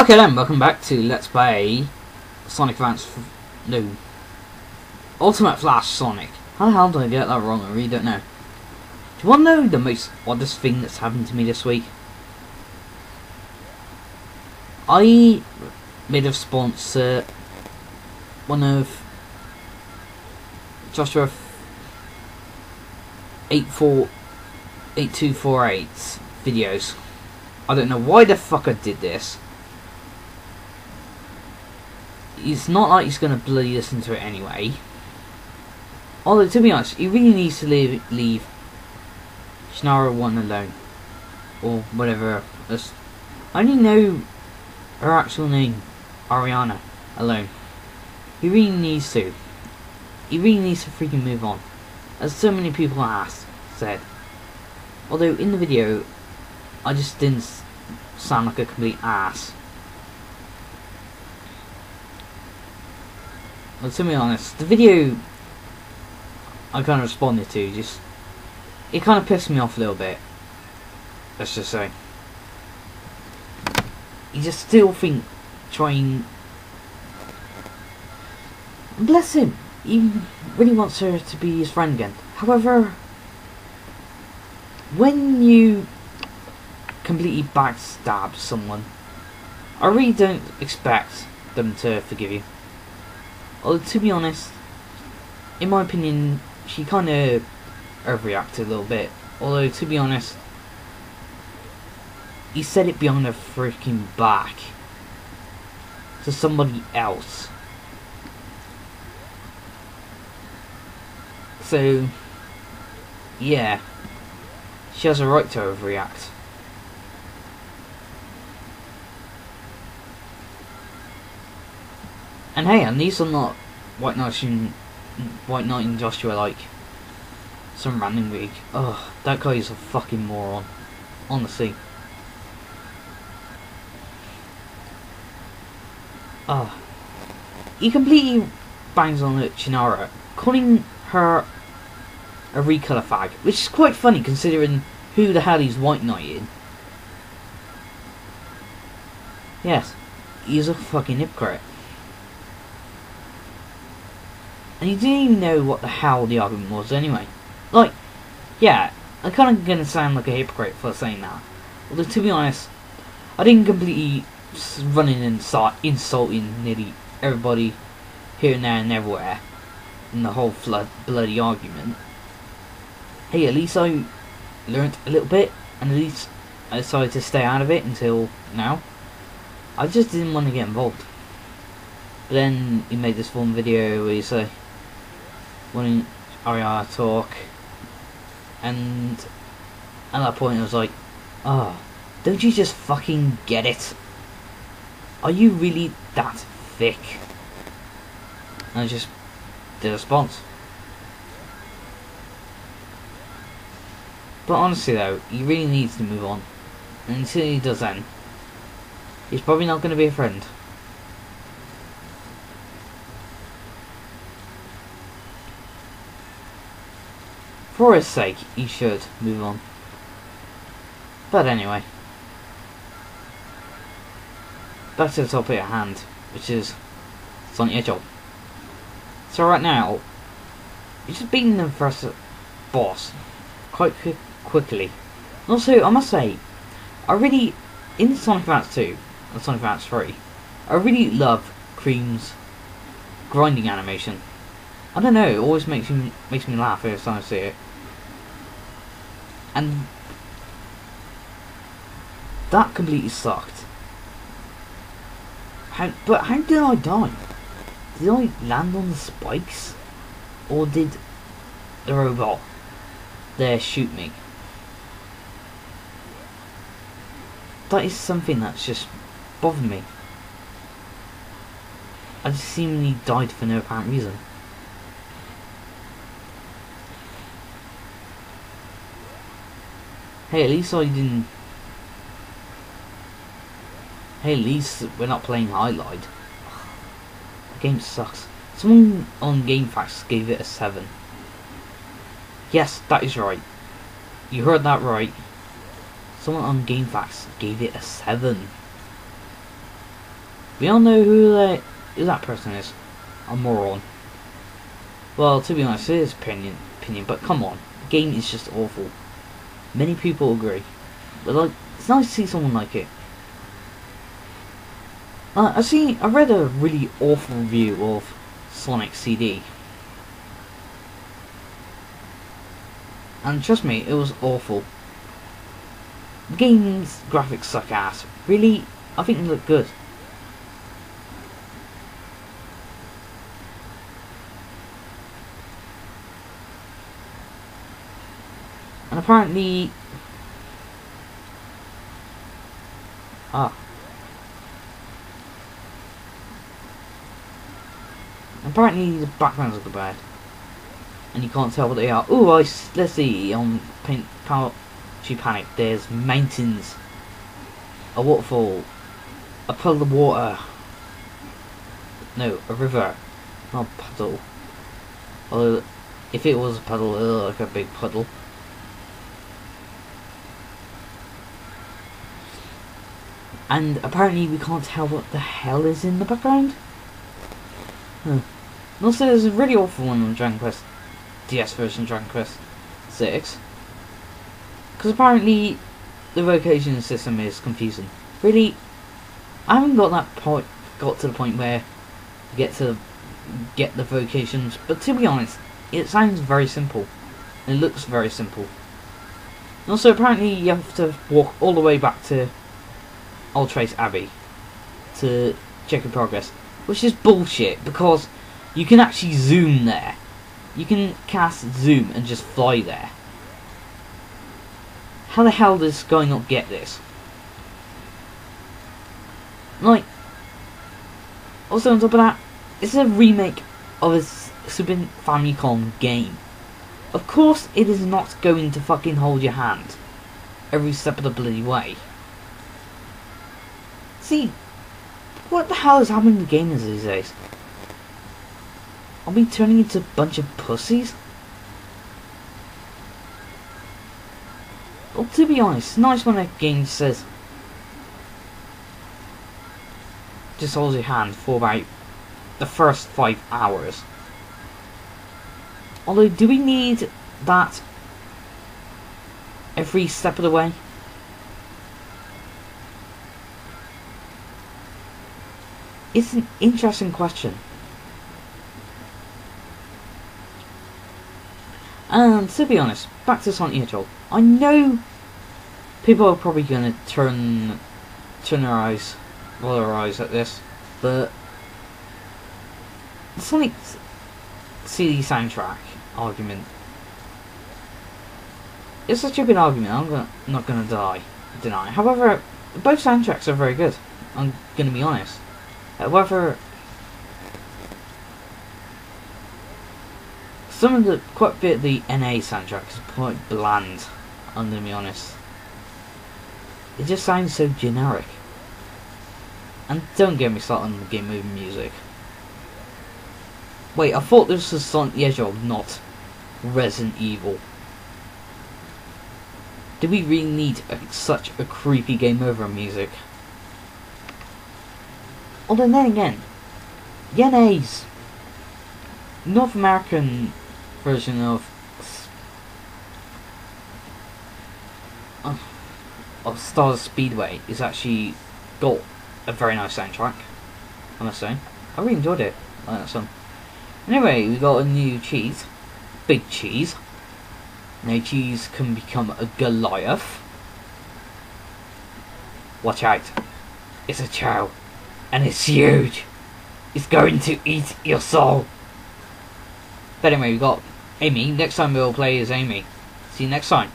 Okay then, welcome back to Let's Play Sonic Advance... no. Ultimate Flash Sonic. How the hell did I get that wrong? I really don't know. Do you want to know the most oddest thing that's happened to me this week? I made a response to one of Joshua 8248's videos. I don't know why the fuck I did this. It's not like he's gonna bloody listen to it anyway. Although, to be honest, he really needs to leave Shannara 1 alone. Or whatever. I only know her actual name, Ariana, alone. He really needs to. He really needs to freaking move on. As so many people said. Although, in the video, I just didn't sound like a complete ass. But to be honest, the video I kind of responded to, it kind of pissed me off a little bit. Let's just say. You just still think trying... Bless him! He really wants her to be his friend again. However, when you completely backstab someone, I really don't expect them to forgive you. Although, to be honest, in my opinion, she kind of overreacted a little bit. Although, to be honest, he said it behind her freaking back to somebody else. So, yeah, she has a right to overreact. And hey, at least I'm not White Knight and Joshua like some random week. Ugh, that guy is a fucking moron. Honestly. Ugh. He completely bangs on at Shannara, calling her a recolor fag, which is quite funny considering who the hell he's White Knighting. Yes, he's a fucking hypocrite. And he didn't even know what the hell the argument was anyway. Like, yeah, I'm kind of gonna sound like a hypocrite for saying that. Although, to be honest, I didn't completely run in and start insulting nearly everybody here and there and everywhere in the whole bloody argument. Hey, at least I learnt a little bit, and at least I decided to stay out of it until now. I just didn't want to get involved. But then he made this fun video where he said, wanting Ariana to talk, and at that point I was like, oh, don't you just fucking get it? Are you really that thick? And I just did a response. But honestly though, he really needs to move on, and until he does then, he's probably not going to be a friend. For his sake, he should move on. But anyway, back to the topic at hand, which is Sonic Hedgehog. So right now, he's just beating the first boss quite quickly. And also, I must say, I really, in Sonic Advance 2 and Sonic Advance 3, I really love Cream's grinding animation. I don't know, it always makes me laugh every time I see it. And that completely sucked. But how did I die? Did I land on the spikes? Or did the robot there shoot me? That is something that's just bothered me. I just seemingly died for no apparent reason. Hey, at least I didn't... Hey, at least we're not playing Highlight. The game sucks. Someone on GameFAQs gave it a 7. Yes, that is right. You heard that right. Someone on GameFAQs gave it a 7. We all know who that person is. A moron. Well, to be honest, it is opinion, but come on. The game is just awful. Many people agree. But like, it's nice to see someone like it. I read a really awful review of Sonic CD. And trust me, it was awful. The game's graphics suck ass. Really, I think they look good. And apparently... Apparently the backgrounds of the bad. And you can't tell what they are. Ooh, let's see, on Power Panic, there's mountains, a waterfall, a puddle of water. No, a river, not a puddle. Although, if it was a puddle, it would look like a big puddle. And apparently we can't tell what the hell is in the background. Huh. And also there's a really awful one on Dragon Quest DS version, Dragon Quest 6. Because apparently the vocation system is confusing. Really, I haven't got to the point where you get to get the vocations, but to be honest, it sounds very simple. It looks very simple. And also apparently you have to walk all the way back to Ultrace Abbey to check your progress, which is bullshit because you can actually zoom there. You can cast zoom and just fly there. How the hell does this guy not get this? Like, also on top of that, it's a remake of a Super Famicom game. Of course it is not going to fucking hold your hand every step of the bloody way. See, what the hell is happening to gamers these days? Are we turning into a bunch of pussies? Well, to be honest, it's nice when a game says just holds your hand for about the first 5 hours. Although, do we need that every step of the way? It's an interesting question. And to be honest, back to Sonic the Hedgehog. I know people are probably going to turn roll their eyes at this, but the Sonic CD soundtrack argument is a stupid argument. I'm not going to deny. However, both soundtracks are very good. I'm going to be honest. However, quite a bit of the NA soundtrack is quite bland, I'm gonna be honest. It just sounds so generic. And don't get me started on the game movie music. Wait, I thought this was Sonic the Hedgehog, not Resident Evil. Do we really need such a creepy game over music? Although then again, NA's North American version of Stars Speedway is actually got a very nice soundtrack, I must say. I really enjoyed it. I like that song. Anyway, we got a new cheese. Big cheese. Now cheese can become a Goliath. Watch out. It's a chow. And it's huge. It's going to eat your soul. But anyway, we got Amy. Next time we'll play as Amy. See you next time.